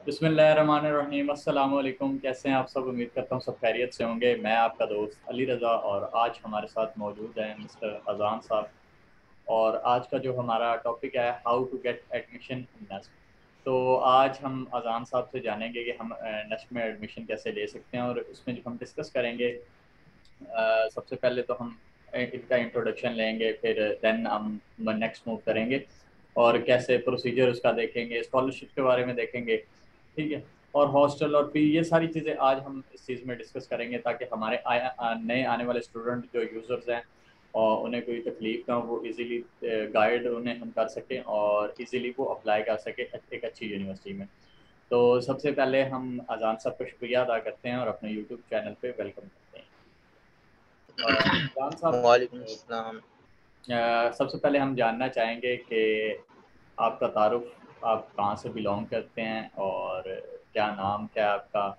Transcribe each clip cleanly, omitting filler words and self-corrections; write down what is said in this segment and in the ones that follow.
बिस्मिल्लाहिर्रहमानिर्रहीम। अस्सलाम वालेकुम। कैसे हैं आप सब? उम्मीद करता हूँ सब खैरियत से होंगे। मैं आपका दोस्त अली रज़ा और आज हमारे साथ मौजूद हैं मिस्टर अजान साहब। और आज का जो हमारा टॉपिक है how to get admission in नेस्प। तो आज हम अजान साहब से जानेंगे कि हम नेस्प में एडमिशन कैसे ले सकते हैं और उसमें जो हम डिस्कस करेंगे सबसे पहले तो हम इनका इंट्रोडक्शन लेंगे, फिर देन हम नेक्स्ट मूव करेंगे और कैसे प्रोसीजर उसका देखेंगे, स्कॉलरशिप के बारे में देखेंगे, ठीक है। और हॉस्टल और फी, ये सारी चीज़ें आज हम इस चीज़ में डिस्कस करेंगे ताकि हमारे नए आने वाले स्टूडेंट जो यूज़र्स हैं और उन्हें कोई तकलीफ ना हो, वो इजीली गाइड उन्हें हम कर सकें और इजीली वो अप्लाई कर सकें एक अच्छी यूनिवर्सिटी में। तो सबसे पहले हम अजान साहब का शुक्रिया अदा करते हैं और अपने यूट्यूब चैनल पे वेलकम करते हैं। अजान साहब, वालेकुम सलाम। सबसे पहले हम जानना चाहेंगे कि आपका तारुफ, आप कहाँ से बिलोंग करते हैं और क्या नाम क्या है आपका,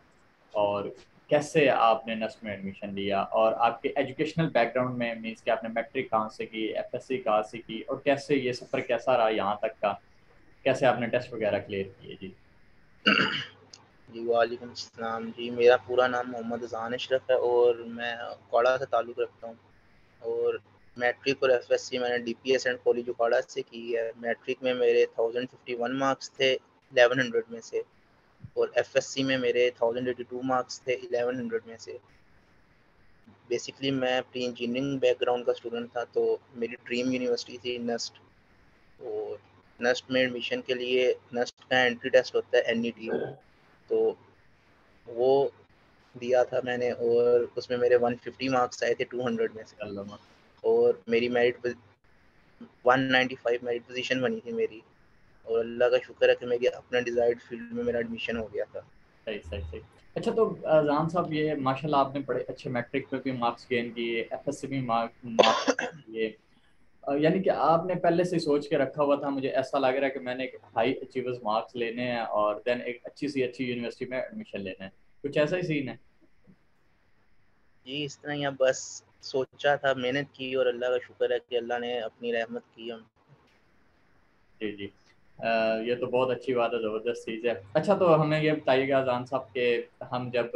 और कैसे आपने नस्ब में एडमिशन लिया, और आपके एजुकेशनल बैकग्राउंड में मीन्स कि आपने मैट्रिक कहाँ से की, एफएससी कहाँ से की, और कैसे ये सफ़र कैसा रहा यहाँ तक का, कैसे आपने टेस्ट वगैरह क्लियर किए? जी जी वालेकुम सलाम जी, मेरा पूरा नाम मोहम्मद अज़ान अशरफ है और मैं उकाड़ा से ताल्लुक़ रखता हूँ। और मैट्रिक और एफएससी मैंने डीपीएस एंड कॉलेज उकाड़ा से की है। मैट्रिक में मेरे 1051 मार्क्स थे 1100 में से, और एफएससी में मेरे 1082 मार्क्स थे 1100 में से। बेसिकली मैं प्री इंजीनियरिंग बैकग्राउंड का स्टूडेंट था, तो मेरी ड्रीम यूनिवर्सिटी थी नस्ट। और नस्ट में एडमिशन के लिए नस्ट का एंट्री टेस्ट होता है एनईटी, तो वो दिया था मैंने और उसमें मेरे 150 मार्क्स आए थे 200 में से। अल्लाह। और मेरी मेरिट 195 मेरिट पोजीशन बनी थी मेरी, और अल्लाह का शुक्र है कि मेरी अपना डिजायर्ड फील्ड में मेरा एडमिशन हो गया था। सही सही सही। अच्छा, तो जान साहब, ये माशाल्लाह आपने बड़े अच्छे मैट्रिक में भी मार्क्स गेन किए, एफएससी में मार्क्स किए, यानी कि आपने पहले से सोच के रखा हुआ था। मुझे ऐसा लग रहा है कि मैंने एक हाई अचीवर्स मार्क्स लेने हैं और देन एक अच्छी सी अच्छी यूनिवर्सिटी में एडमिशन लेना है। कुछ ऐसा ही सीन है? जी इस तरह ही, बस सोचा था, मेहनत की और अल्लाह का शुक्र है कि अल्लाह ने अपनी रहमत की हम। जी जी। ये तो बहुत अच्छी बात है, ज़बरदस्त चीज़ है। अच्छा, तो हमें ये बताइएगा जान साहब के हम जब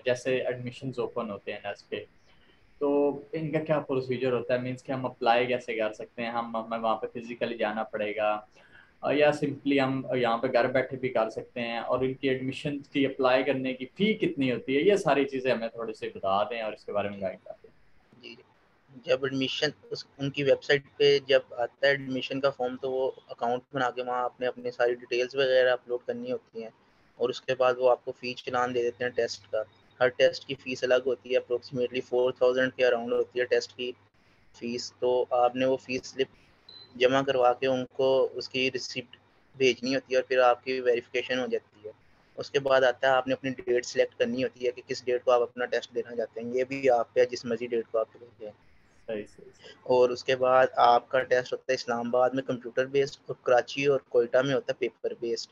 जैसे एडमिशन्स ओपन होते हैं नेस्ट पे, तो इनका क्या प्रोसीजर होता है? मीन्स कि हम अप्लाई कैसे कर सकते हैं? हम हमें वहाँ पे फिजिकली जाना पड़ेगा या सिंपली हम यहाँ पे घर बैठे भी कर सकते हैं? और इनकी एडमिशन की अप्लाई करने की फ़ी कितनी होती है? ये सारी चीज़ें हमें थोड़ी सी बता दें और इसके बारे में गाइड कर दें। जी, जब एडमिशन उनकी वेबसाइट पे जब आता है एडमिशन का फॉर्म, तो वो अकाउंट बना के वहाँ आपने अपनी सारी डिटेल्स वगैरह अपलोड करनी होती हैं, और उसके बाद वो आपको फ़ी चालान दे देते हैं टेस्ट का। हर टेस्ट की फ़ीस अलग होती है, अप्रोक्सीमेटली 4000 के अराउंड होती है टेस्ट की फ़ीस। तो आपने वो फ़ीस स्लिप जमा करवा के उनको उसकी रिसिप्ट भेजनी होती है, और फिर आपकी वेरिफिकेशन हो जाती है। उसके बाद आता है आपने अपनी डेट सेलेक्ट करनी होती है कि किस डेट को आप अपना टेस्ट देना चाहते हैं। ये भी आप पे है, जिस मर्जी डेट को आप देते हैं। सही सही सही। और उसके बाद आपका टेस्ट होता है इस्लामाबाद में कंप्यूटर बेस्ड, और कराची और कोयटा में होता है पेपर बेस्ड।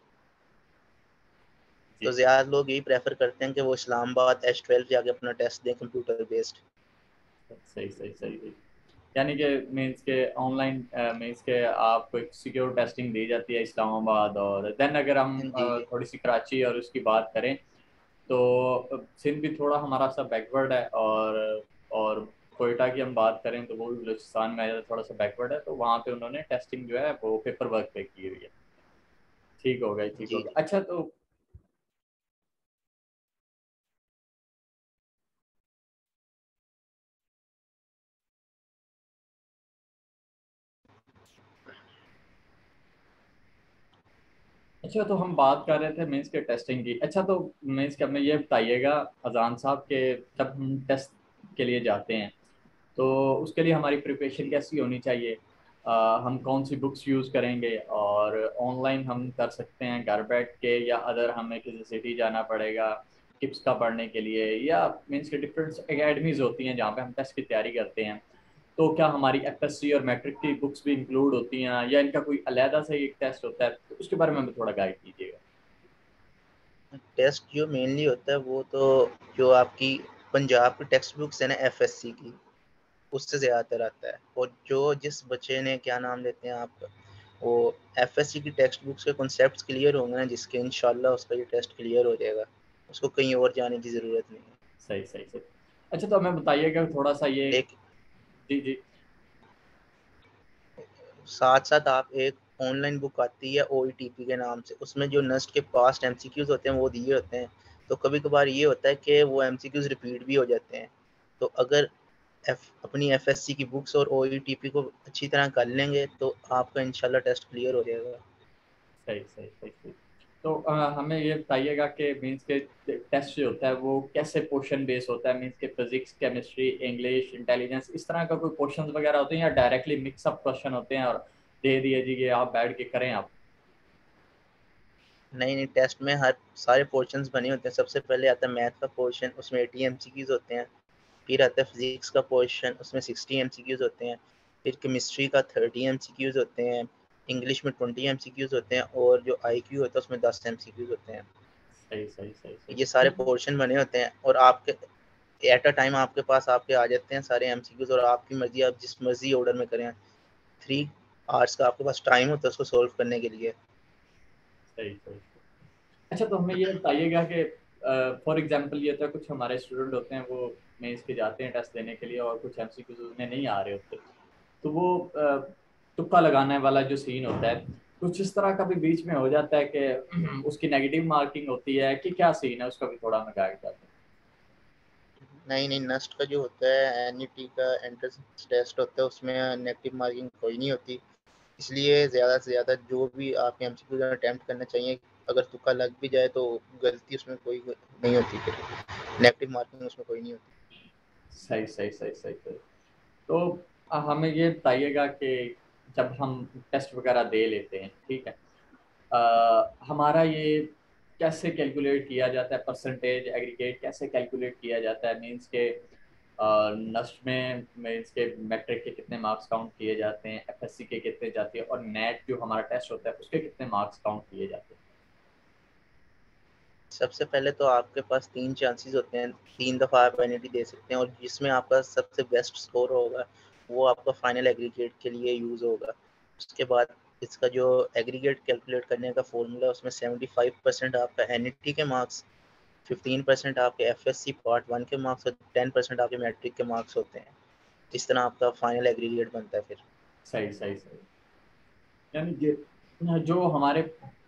तो जी ज़्यादा लोग यही प्रेफर करते हैं कि वो इस्लामाबाद H12 जाके अपना टेस्ट दें कंप्यूटर बेस्ड। सही सही सही सही। यानी कि मीन्स के ऑनलाइन मीन्स के आपको एक सिक्योर टेस्टिंग दी जाती है इस्लामाबाद, और देन अगर हम जी जी थोड़ी सी कराची और उसकी बात करें तो सिंध भी थोड़ा हमारा सा बैकवर्ड है, और कोयटा की हम बात करें तो वो भी बलूचिस्तान में थोड़ा सा बैकवर्ड है, तो वहाँ पे उन्होंने टेस्टिंग जो है वो पेपर वर्क पे की हुई है। ठीक हो गया, ठीक हो जी गया। अच्छा, तो अच्छा, तो हम बात कर रहे थे मीन्स के टेस्टिंग की। अच्छा, तो मीन्स के हमें ये बताइएगा अजान साहब के, जब हम टेस्ट के लिए जाते हैं तो उसके लिए हमारी प्रिपरेशन कैसी होनी चाहिए? हम कौन सी बुक्स यूज़ करेंगे, और ऑनलाइन हम कर सकते हैं घर बैठ के, या अदर हमें किसी सिटी जाना पड़ेगा टिप्स का पढ़ने के लिए, या मीन्स के डिफरेंट एकेडमीज होती हैं जहाँ पे हम टेस्ट की तैयारी करते हैं, तो क्या हमारी एफएससी और मैट्रिक की बुक्स भी इंक्लूड होती हैं या इनका कोई अलहदा से एक टेस्ट होता है? तो उसके बारे में हमें थोड़ा गाइड कीजिएगा। टेस्ट जो मेनली होता है वो तो जो आपकी पंजाब की टेक्स्ट बुक्स है ना एफएससी की, उससे ज़्यादातर आता है। और जो जिस बच्चे ने क्या नाम लेते हैं आप वो एफएससी की टेक्स्ट बुक्स के कॉन्सेप्ट्स क्लियर होंगे ना, जिसके इंशाल्लाह उसका ये टेस्ट क्लियर हो जाएगा, उसको कहीं और जाने की ज़रूरत नहीं है। सही सही सही। अच्छा तो हमें बताइएगा थोड़ा सा ये। लेकिन जी जी। साथ साथ आप एक ऑनलाइन बुक आती है ओईटीपी के नाम से, उसमें जो नस्ट के पास्ट एमसीक्यूज होते हैं वो दिए होते हैं। तो कभी कभार ये होता है कि वो एमसीक्यूज रिपीट भी हो जाते हैं। तो अगर अपनी एफएससी की बुक्स और ओईटीपी को अच्छी तरह कर लेंगे तो आपका इंशाल्लाह टेस्ट क्लियर हो जाएगा। सही सही सही सही। तो हमें ये बताइएगा कि मीन्स के टेस्ट जो होता है वो कैसे क्वेश्चन बेस होता है, मीन्स के फिजिक्स केमिस्ट्री इंग्लिश इंटेलिजेंस इस तरह का कोई क्वेश्चंस वगैरह होते हैं या डायरेक्टली मिक्सअप क्वेश्चन होते हैं और दे दिए जी ये आप बैठ के करें आप। नहीं नहीं, टेस्ट में हर सारे पोर्शंस बने होते हैं। सबसे पहले आता है मैथ का पोर्शन, उसमें 80 एमसीक्यूज होते हैं। फिर आता है फिजिक्स का पोर्शन, उसमें 60 एमसीक्यूज होते हैं। फिर केमिस्ट्री का 30 एमसीक्यूज होते हैं। इंग्लिश में 20 एमसीक्यूज होते हैं, और जो आईक्यू होता है उसमें 10 एमसीक्यूज होते हैं। सही सही सही सही। ये सारे पोर्शन बने होते हैं, और आपके एट अ टाइम आपके पास आपके आ जाते हैं सारे एमसीक्यूज, और आपकी मर्जी, आप जिस मर्जी ऑर्डर में करें। 3 आवर्स का आपके पास टाइम होता है उसको सोल्व करने के लिए। सही सही सही। अच्छा तो हमें ये बताइएगा कि फॉर एग्जांपल ये था कुछ हमारे स्टूडेंट होते हैं वो मेंस के जाते हैं टेस्ट देने के लिए और कुछ एमसीक्यूज उन्हें नहीं आ रहे होते, तो वो तुक्का लगाने वाला जो सीन होता है कुछ इस तरह का भी बीच में हो जाता है कि उसकी नेगेटिव मार्किंग होती है कि क्या सीन है उसका भी थोड़ा हमें गाइड कर दें। नहीं नहीं, नस्ट का जो होता है एनईटी का एंट्रेंस टेस्ट होता है, उसमें नेगेटिव मार्किंग कोई नहीं होती। इसलिए ज़्यादा से ज़्यादा जो भी आप एमसीक्यू अटेम्प्ट करना चाहिए, अगर तुक्का लग भी जाए तो गलती उसमें कोई नहीं होती, फिर नेगेटिव मार्किंग उसमें कोई नहीं होती। सही सही सही सही सही। तो हमें ये बताइएगा कि जब हम टेस्ट वगैरह दे लेते हैं ठीक है, हमारा ये कैसे कैलकुलेट किया जाता है, परसेंटेज एग्रीगेट कैसे कैलकुलेट किया जाता है, मींस के नस्ट में मींस के मैट्रिक के कितने मार्क्स काउंट किए जाते हैं, एफएससी के कितने जाते हैं और नेट जो हमारा टेस्ट होता है उसके कितने मार्क्स काउंट किए जाते हैं। सबसे पहले तो आपके पास 3 चांसेस होते हैं, 3 दफ़ा आप एनईटी दे सकते हैं, और जिसमें आपका सबसे बेस्ट स्कोर होगा वो आपका फाइनल एग्रीगेट के लिए यूज़ होगा। उसके बाद इसका जो एग्रीगेट कैलकुलेट करने का फॉर्मूला है उसमें 75% आपका एनईटी के मार्क्स, 15% आपके एफएससी पार्ट 1 के मार्क्स, और 10% आपके मैट्रिक के मार्क्स होते हैं। इस तरह आपका फाइनल एग्रीगेट बनता है फिर। सही सही सही। यानी ये जो हमारे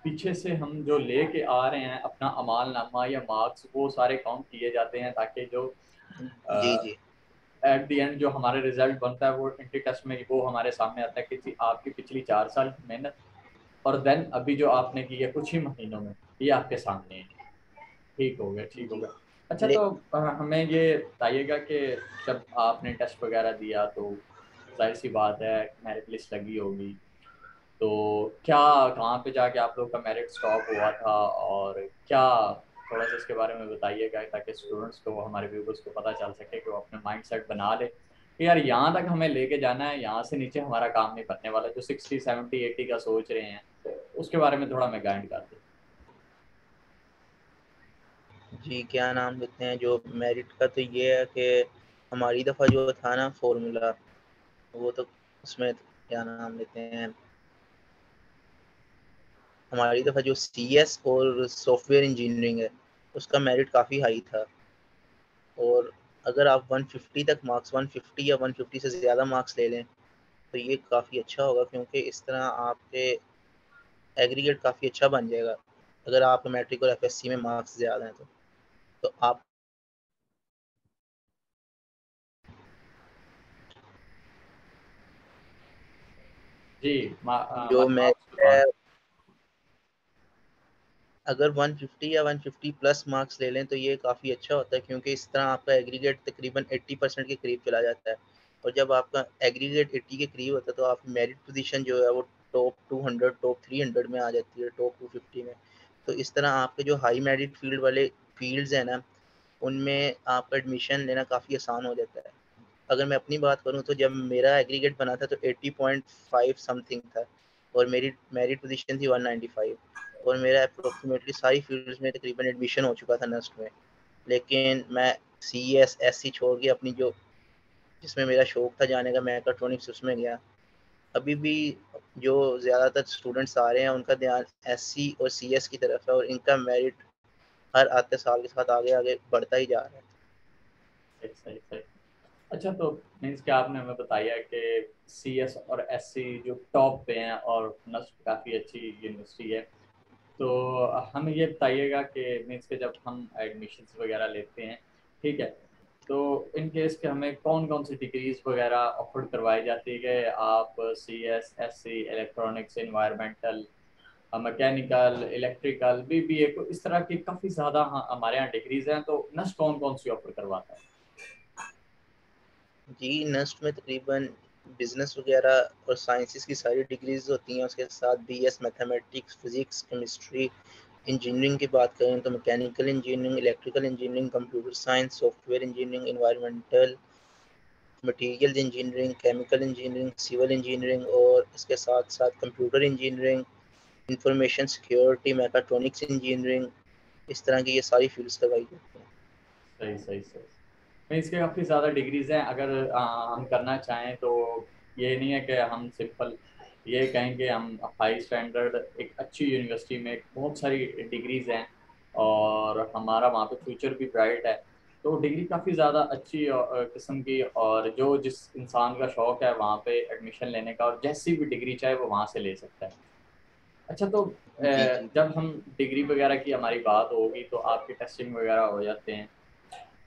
पीछे से हम जो लेके आ रहे हैं अपना अमालनामा या मार्क्स वो सारे काउंट किए जाते हैं ताकि जो जी जी एट द एंड जो हमारे रिजल्ट बनता है वो इंटी टेस्ट में वो हमारे सामने आता है कि आपकी पिछली 4 साल की मेहनत और देन अभी जो आपने की है कुछ ही महीनों में ये आपके सामने है। ठीक हो गया ठीक हो जी। गया। अच्छा ले तो हमें ये बताइएगा कि जब आपने टेस्ट वगैरह दिया तो जाहिर सी बात है मेरिट लिस्ट लगी होगी, तो क्या कहाँ पे जाके आप लोग का मेरिट स्टॉप हुआ था और क्या थोड़ा सा इसके बारे में बताइएगा ताकि स्टूडेंट्स को हमारे व्यूवर्स को पता चल सके कि वो अपने माइंड सेट बना ले कि यार यहाँ तक हमें लेके जाना है, यहाँ से नीचे हमारा काम नहीं बनने वाला, जो 60 70 80 का सोच रहे हैं उसके बारे में थोड़ा हमें गाइड कर दे। जी, क्या नाम लेते हैं, जो मेरिट का तो ये है कि हमारी दफ़ा जो था ना फॉर्मूला, वो तो उसमें क्या नाम लेते हैं, हमारी दफ़ा जो सीएस और सॉफ्टवेयर इंजीनियरिंग है उसका मेरिट काफ़ी हाई था। और अगर आप 150 तक मार्क्स, 150 या 150 से ज़्यादा मार्क्स ले लें तो ये काफ़ी अच्छा होगा, क्योंकि इस तरह आपके एग्रीगेट काफ़ी अच्छा बन जाएगा। अगर आपके मैट्रिक और एफएससी में मार्क्स ज़्यादा हैं तो आप जी जो हमारी मैं बात सुना। अगर 150 या 150 प्लस मार्क्स ले लें तो ये काफ़ी अच्छा होता है, क्योंकि इस तरह आपका एग्रीगेट तकरीबन 80% के करीब चला जाता है। और जब आपका एग्रीगेट 80 के करीब होता है तो आपकी मेरिट पोजीशन जो है वो टॉप 200 टॉप 300 में आ जाती है, टॉप 250 में। तो इस तरह आपके जो हाई मेरिट फील्ड वाले फील्ड्स हैं ना, उनमें आपका एडमिशन लेना काफ़ी आसान हो जाता है। अगर मैं अपनी बात करूँ तो जब मेरा एग्रीगेट बना था तो 80.5 समथिंग था, और मेरी मेरिट पोजीशन थी 195, और मेरा अप्रोक्सीमेटली सारी फील्ड्स में तकरीबन एडमिशन हो चुका था नस्ट में। लेकिन मैं सी एस एस सी छोड़ के अपनी जो जिसमें मेरा शौक था जाने का, मैं इलेक्ट्रॉनिक्स उसमें गया। अभी भी जो ज़्यादातर स्टूडेंट्स आ रहे हैं उनका ध्यान एससी और सीएस की तरफ है और इनका मेरिट हर आते साल के साथ आगे आगे बढ़ता ही जा रहा है। सही सही सही। अच्छा, तो मीन्स कि आपने हमें बताया कि CS और SC जो टॉप पे हैं और नस्ब काफ़ी अच्छी यूनिवर्सिटी है। तो हमें ये बताइएगा कि मीन्स के जब हम एडमिशन्स वगैरह लेते हैं, ठीक है, तो इन केस के हमें कौन कौन सी डिग्रीज वगैरह ऑफर करवाई जाती है कि आप CS SC electronics environmental mechanical electrical BBA को इस तरह की काफ़ी ज़्यादा हमारे यहाँ डिग्रीज हैं, तो नस्ट कौन कौन सी ऑफर करवाता है? जी नस्ट में तकरीबन बिजनेस वगैरह और साइंसेस की सारी डिग्रीज होती हैं। उसके साथ BS mathematics physics chemistry. Engineering की बात करें तो mechanical engineering electrical engineering computer science software engineering environmental material engineering chemical engineering civil engineering और इसके साथ साथ computer engineering information security mechatronics engineering. इस तरह की ये सारी फील्ड्स करवाई जाती हैं। सही सही सही। मैं इसके काफ़ी ज़्यादा डिग्रीज हैं, अगर हम करना चाहें तो ये नहीं है कि हम सिंपल ये कहेंगे हम हाई स्टैंडर्ड एक अच्छी यूनिवर्सिटी में बहुत सारी डिग्रीज हैं और हमारा वहाँ पे फ्यूचर भी ब्राइट है। तो डिग्री काफ़ी ज़्यादा अच्छी किस्म की, और जो जिस इंसान का शौक है वहाँ पे एडमिशन लेने का और जैसी भी डिग्री चाहे वो वहाँ से ले सकता है। अच्छा, तो जी जी जब हम डिग्री वगैरह की हमारी बात होगी तो आपके टेस्टिंग वगैरह हो जाते हैं,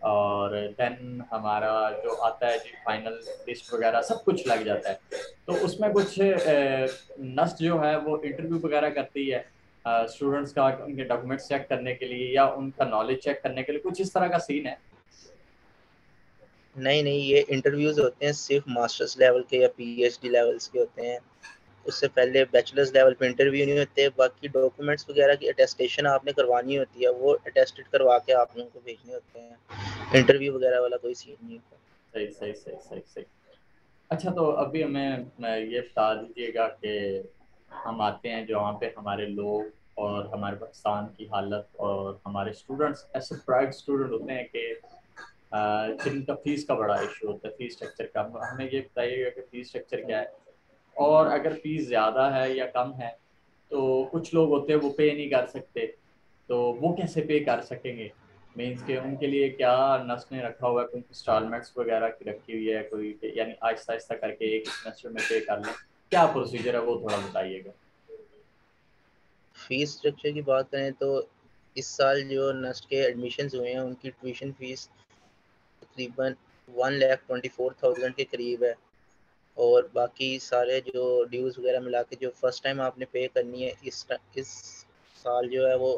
और देन हमारा जो आता है जी फाइनल लिस्ट वगैरह सब कुछ लग जाता है। तो उसमें कुछ नस्ट जो है वो इंटरव्यू वगैरह करती है स्टूडेंट्स का, उनके डॉक्यूमेंट्स चेक करने के लिए या उनका नॉलेज चेक करने के लिए, कुछ इस तरह का सीन है? नहीं नहीं ये इंटरव्यूज होते हैं सिर्फ मास्टर्स लेवल के या PhD लेवल्स के होते हैं। उससे पहले बैचलर्स लेवल पे इंटरव्यू नहीं होते। बाकी डॉक्यूमेंट्स वगैरह की अटेस्टेशन आपने करवानी होती है वो अटेस्टेड करवा के आप लोगों को भेजने होते हैं। इंटरव्यू वगैरह वाला कोई सीन नहीं होता। सही सही सही सही सही। अच्छा, तो अभी हमें ये बता दीजिएगा कि हम आते हैं जो वहाँ पे हमारे लोग और हमारे पाकिस्तान की हालत, और हमारे स्टूडेंट्स ऐसे प्राइवेट स्टूडेंट होते हैं कि जिनका फीस का बड़ा इशू होता है, फीस स्ट्रक्चर का। हमें ये बताइएगा कि फीस स्ट्रक्चर क्या है, और अगर फीस ज़्यादा है या कम है, तो कुछ लोग होते हैं वो पे नहीं कर सकते, तो वो कैसे पे कर सकेंगे? मीन्स के उनके लिए क्या नस ने रखा हुआ है, कोई इंस्टॉलमेंट्स वगैरह की रखी हुई है कोई, यानी आहिस्ता आहिस्ता करके एक सेमेस्टर में पे कर लें, क्या प्रोसीजर है वो थोड़ा बताइएगा। फीस स्ट्रक्चर की बात करें तो इस साल जो नस्ट के एडमिशन्स हुए हैं उनकी ट्यूशन फीस तकरीबन 1,24,000 के करीब है। और बाकी सारे जो ड्यूज़ वगैरह मिला के जो फर्स्ट टाइम आपने पे करनी है इस साल जो है वो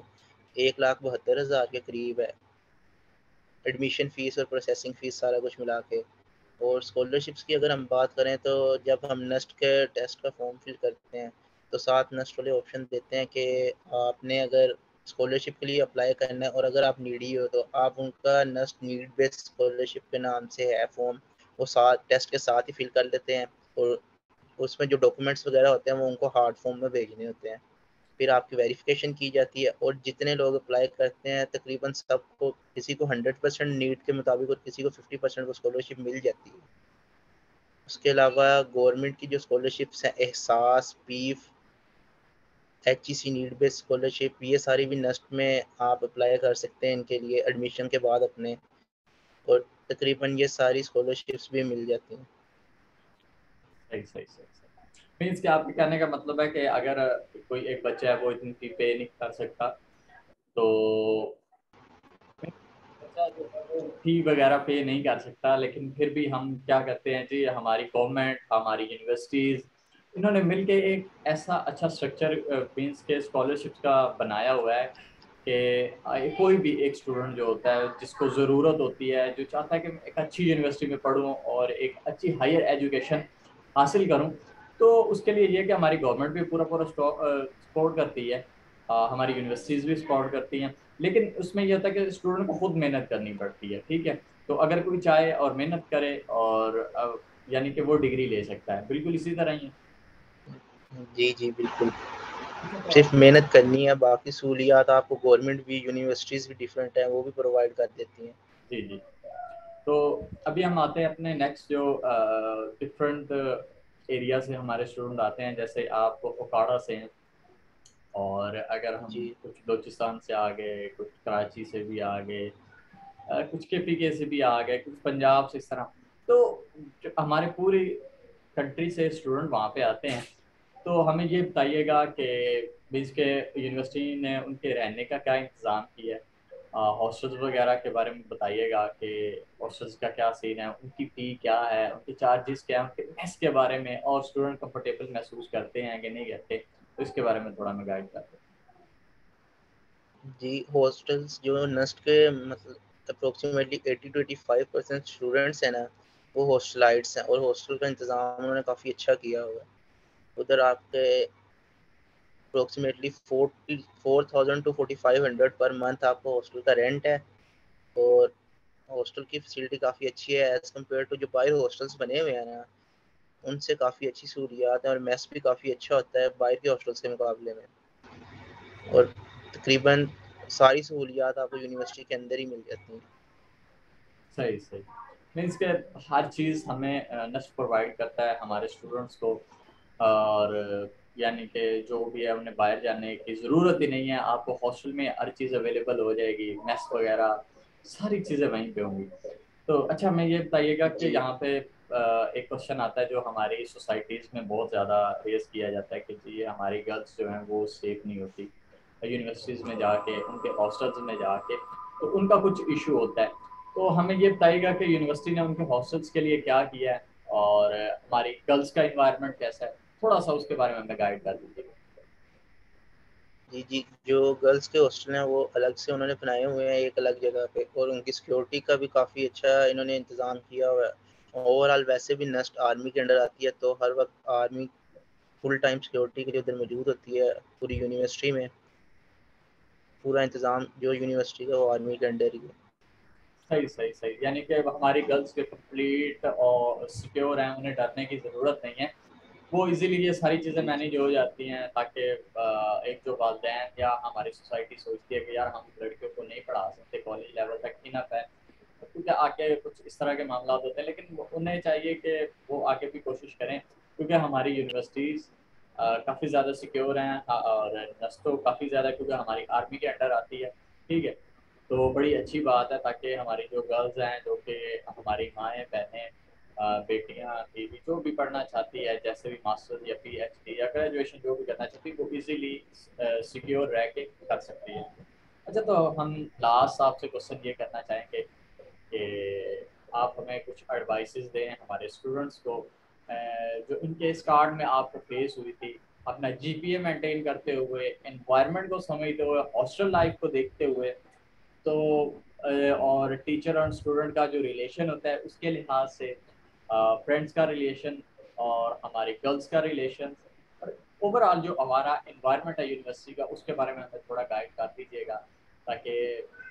1,72,000 के करीब है। एडमिशन फ़ीस और प्रोसेसिंग फ़ीस सारा कुछ मिला के। और स्कॉलरशिप्स की अगर हम बात करें तो जब हम नेस्ट के टेस्ट का फॉर्म फिल करते हैं तो साथ नेस्ट वाले ऑप्शन देते हैं कि आपने अगर स्कॉलरशिप के लिए अप्लाई करना है और अगर आप नीडी हो तो आप उनका नेस्ट नीड बेस्ड स्कॉलरशिप के नाम से है फॉर्म, वो साथ टेस्ट के साथ ही फिल कर लेते हैं। और उसमें जो डॉक्यूमेंट्स वगैरह होते हैं वो उनको हार्ड फॉर्म में भेजने होते हैं। फिर आपकी वेरिफिकेशन की जाती है और जितने लोग अप्लाई करते हैं तकरीबन सबको, किसी को 100% नीट के मुताबिक और किसी को 50% को स्कॉलरशिप मिल जाती है। उसके अलावा गवर्नमेंट की जो स्कॉलरशिप्स हैं एहसास पीफ HEC नीड बेस्ड स्कॉलरशिप ये सारी भी नस्ट में आप अप्लाई कर सकते हैं इनके लिए एडमिशन के बाद अपने। और तकरीबन ये सारी स्कॉलरशिप्स भी मिल जाती हैं। सही सही सही सही। मीन्स कि आपके कहने का मतलब है कि अगर कोई एक बच्चा है वो इतनी फी पे नहीं कर सकता, तो बच्चा जो है वो फी वगैरह पे नहीं कर सकता, लेकिन फिर भी हम क्या करते हैं जी, हमारी गवर्नमेंट हमारी यूनिवर्सिटीज इन्होंने मिलके एक ऐसा अच्छा स्ट्रक्चर मीन्स के स्कॉलरशिप का बनाया हुआ है कि कोई भी एक स्टूडेंट जो होता है जिसको ज़रूरत होती है, जो चाहता है कि मैं एक अच्छी यूनिवर्सिटी में पढूं और एक अच्छी हायर एजुकेशन हासिल करूं, तो उसके लिए ये कि हमारी गवर्नमेंट भी पूरा पूरा सपोर्ट करती है, हमारी यूनिवर्सिटीज़ भी सपोर्ट करती हैं। लेकिन उसमें यह होता है कि स्टूडेंट को खुद मेहनत करनी पड़ती है, ठीक है। तो अगर कोई चाहे और मेहनत करे और यानी कि वो डिग्री ले सकता है, बिल्कुल इसी तरह ही है। जी जी बिल्कुल। अच्छा, तो सिर्फ मेहनत करनी है, बाकी सहूलियात आपको गवर्नमेंट भी यूनिवर्सिटीज़ भी डिफरेंट है वो भी प्रोवाइड कर देती हैं। जी जी। तो अभी हम आते हैं अपने नेक्स्ट जो डिफरेंट एरिया से हमारे स्टूडेंट आते हैं, जैसे आप ओकाड़ा से हैं, और अगर हम जी कुछ बलूचिस्तान से आ गए, कुछ कराची से भी आ गए, कुछ केपीके से भी आ गए, कुछ पंजाब से, इस तरह। तो हमारे पूरी कंट्री से स्टूडेंट वहाँ पे आते हैं। तो हमें ये बताइएगा कि बीच के यूनिवर्सिटी ने उनके रहने का क्या इंतज़ाम किया है, हॉस्टल्स वगैरह के बारे में बताइएगा कि हॉस्टल्स का क्या सीन है, उनकी फ़ी क्या है, उनके चार्जेस क्या है, उनके मेस के बारे में, और स्टूडेंट कंफर्टेबल महसूस करते हैं कि नहीं करते, तो इसके बारे में थोड़ा हमें गाइड करते हैं। जी, हॉस्टल्स जो नस्ट के मतलब अप्रोक्सीमेटली 80 टू 85% स्टूडेंट्स हैं ना, वो हॉस्टलाइट्स हैं, और हॉस्टल का इंतज़ाम उन्होंने काफ़ी अच्छा किया हुआ है। उधर आपके अप्रोक्सीमेटली 44,000 टू 4,500 पर मंथ आपको हॉस्टल का रेंट है। और हॉस्टल की फैसिलिटी काफ़ी अच्छी है एज़ कम्पेयर टू जो बाहर हॉस्टल्स बने हुए हैं ना, उनसे काफ़ी अच्छी सहूलियात है, और मेस भी काफ़ी अच्छा होता है बाहर के हॉस्टल्स के मुकाबले में। और तकरीबन सारी सहूलियात आपको यूनिवर्सिटी के अंदर ही मिल जाती हैं। सही सही। मीन्स के हर चीज़ हमें नस्ट प्रोवाइड करता है हमारे स्टूडेंट्स को, और यानी कि जो भी है उन्हें बाहर जाने की ज़रूरत ही नहीं है, आपको हॉस्टल में हर चीज़ अवेलेबल हो जाएगी, मेस वगैरह सारी चीज़ें वहीं पे होंगी। तो अच्छा, मैं ये बताइएगा कि जी यहाँ पे एक क्वेश्चन आता है जो हमारी सोसाइटीज़ में बहुत ज़्यादा रेस किया जाता है कि जी हमारी गर्ल्स जो हैं वो सेफ नहीं होती यूनिवर्सिटीज़ में जाके, उनके हॉस्टल्स में जाके, तो उनका कुछ इशू होता है। तो हमें ये बताइएगा कि यूनिवर्सिटी ने उनके हॉस्टल्स के लिए क्या किया है, और हमारी गर्ल्स का इन्वायरमेंट कैसा है, थोड़ा सा उसके बारे में हमें गाइड कर दीजिए। जी जी, जो गर्ल्स के हॉस्टल हैं वो अलग से उन्होंने बनाए हुए हैं एक अलग जगह पे, और उनकी सिक्योरिटी का भी काफ़ी अच्छा इन्होंने इंतज़ाम किया हुआ है। ओवरऑल वैसे भी नस्ट आर्मी के अंडर आती है, तो हर वक्त आर्मी फुल टाइम सिक्योरिटी के लिए उधर मौजूद होती है पूरी यूनिवर्सिटी में। पूरा इंतज़ाम जो यूनिवर्सिटी का वो आर्मी के अंडर ही है। सही सही सही, यानी कि हमारी गर्ल्स के कंप्लीट और सिक्योर हैं, उन्हें डरने की ज़रूरत नहीं है। वो इजीली ये सारी चीज़ें जी जी मैनेज हो जाती हैं, ताकि एक जो वालदैन या हमारी सोसाइटी सोचती है कि यार हम लड़कियों को नहीं पढ़ा सकते, कॉलेज लेवल तक इनफ है, क्योंकि आगे कुछ इस तरह के मामला होते हैं, लेकिन उन्हें चाहिए कि वो आगे भी कोशिश करें, क्योंकि हमारी यूनिवर्सिटीज़ काफ़ी ज़्यादा सिक्योर हैं, और नस्तो काफ़ी ज़्यादा, क्योंकि हमारी आर्मी के अंडर आती है। ठीक है, तो बड़ी अच्छी बात है, ताकि हमारी जो गर्ल्स हैं, जो कि हमारी माएँ बहनें, बेटियां, बीवी जो भी पढ़ना चाहती है, जैसे भी मास्टर्स या पीएचडी या ग्रेजुएशन जो भी करना चाहती है, वो इजीली सिक्योर रह के कर सकती है। अच्छा, तो हम लास्ट आपसे क्वेश्चन ये करना चाहेंगे कि आप हमें कुछ एडवाइसेस दें हमारे स्टूडेंट्स को, जो इनके इस कार्ड में आपको फेस हुई थी, अपना जीपीए मेंटेन करते हुए, एनवायरनमेंट को समझते हुए, हॉस्टल लाइफ को देखते हुए, तो और टीचर और स्टूडेंट का जो रिलेशन होता है उसके लिहाज से, फ्रेंड्स का रिलेशन और हमारी गर्ल्स का रिलेशन, और ओवरऑल जो हमारा इन्वायरमेंट है यूनिवर्सिटी का, उसके बारे में हमें थोड़ा गाइड कर दीजिएगा, ताकि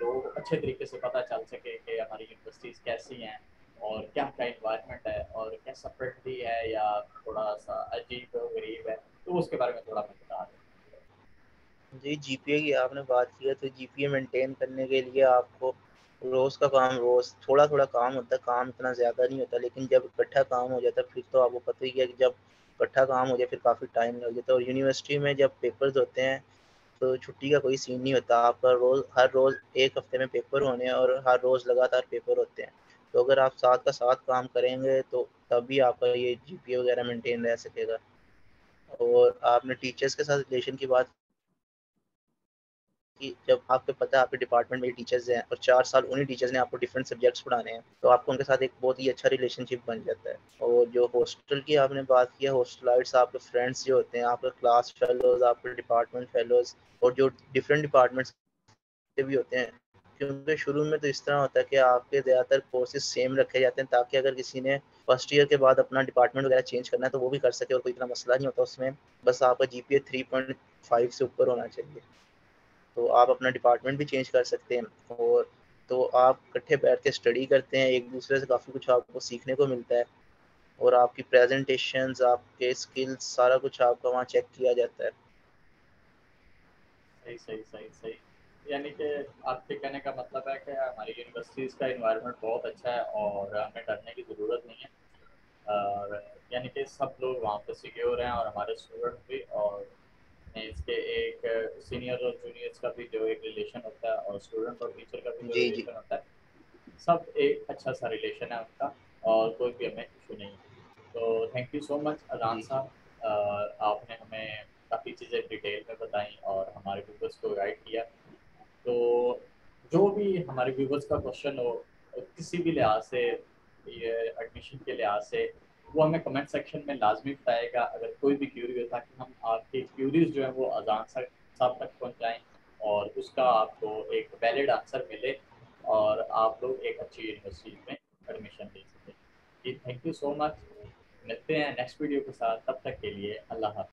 लोग अच्छे तरीके से पता चल सके कि हमारी यूनिवर्सिटीज़ कैसी हैं, और क्या क्या इन्वायरमेंट है, और कैसा फ्रेंडली है या थोड़ा सा अजीब गरीब है, तो उसके बारे में थोड़ा हमें बता दें। जी, जीपीए की आपने बात की है, तो जीपीए मेंटेन करने के लिए आपको रोज़ का काम रोज़ थोड़ा-थोड़ा काम होता है, काम इतना ज़्यादा नहीं होता, लेकिन जब इकट्ठा काम हो जाता है फिर तो आपको पता ही है कि जब इकट्ठा काम हो जाए फिर काफ़ी टाइम लग जाता है। और यूनिवर्सिटी में जब पेपर्स होते हैं तो छुट्टी का कोई सीन नहीं होता, आपका हर रोज़ 1 हफ्ते में पेपर होने हैं, और हर रोज़ लगातार पेपर होते हैं। तो अगर आप साथ का साथ काम करेंगे तो तभी आपका ये जीपीए वगैरह मेंटेन रह सकेगा। और आपने टीचर्स के साथ रिलेशन की बात कि जब आपको पता है आपके डिपार्टमेंट में टीचर्स हैं और 4 साल उन्हीं टीचर्स ने आपको डिफरेंट सब्जेक्ट्स पढ़ाने हैं, तो आपको उनके साथ एक बहुत ही अच्छा रिलेशनशिप बन जाता है। और जो हॉस्टल की आपने बात की है, हॉस्टलाइट्स आपके फ्रेंड्स जो होते हैं, आपके क्लास फेलोज़, आपके डिपार्टमेंट फेलोज़, और जो डिफरेंट डिपार्टमेंट्स के भी होते हैं। क्योंकि शुरू में तो इस तरह होता है कि आपके ज़्यादातर कोर्सेज़ सेम रखे जाते हैं, ताकि अगर किसी ने फर्स्ट ईयर के बाद अपना डिपार्टमेंट वगैरह चेंज करना है तो वो भी कर सके, और कोई इतना मसला नहीं होता उसमें। बस आपका जीपीए 3.5 से ऊपर होना चाहिए। तो आप अपना डिपार्टमेंट भी चेंज कर सकते हैं। और तो आप इकट्ठे बैठ के स्टडी करते हैं, एक दूसरे से काफ़ी कुछ आपको सीखने को मिलता है, और आपकी प्रेजेंटेशंस, आपके स्किल्स, सारा कुछ आपका वहाँ चेक किया जाता है। सही सही सही सही, यानी कि आपके कहने का मतलब है कि हमारी यूनिवर्सिटीज़ का इन्वायरमेंट बहुत अच्छा है और हमें डरने की ज़रूरत नहीं है। और यानी कि सब लोग वहाँ पे सिक्योर हैं और हमारे स्टूडेंट भी, और इसके एक सीनियर और जूनियर्स का भी जो एक रिलेशन होता है और स्टूडेंट और टीचर का भी जो जी, जी। रिलेशन होता है, सब एक अच्छा सा रिलेशन है उनका, और कोई भी हमें इशू नहीं है। तो थैंक यू सो मच अजान जी, जी। साहब, आपने हमें काफ़ी चीज़ें डिटेल में बताई और हमारे व्यूवर्स को गाइड किया। तो जो भी हमारे व्यूवर्स का क्वेश्चन हो किसी भी लिहाज से, ये एडमिशन के लिहाज से, वो हमें कमेंट सेक्शन में लाजमी बताएगा। अगर कोई भी क्यूरी हो, ताकि हम आपकी क्यूरीज जो है वो अजान साहब तक पहुँचाएँ और उसका आपको एक वैलिड आंसर मिले और आप लोग एक अच्छी यूनिवर्सिटी में एडमिशन ले सकें। जी थैंक यू सो मच। मिलते हैं नेक्स्ट वीडियो के साथ, तब तक के लिए अल्लाह हाफ़िज़।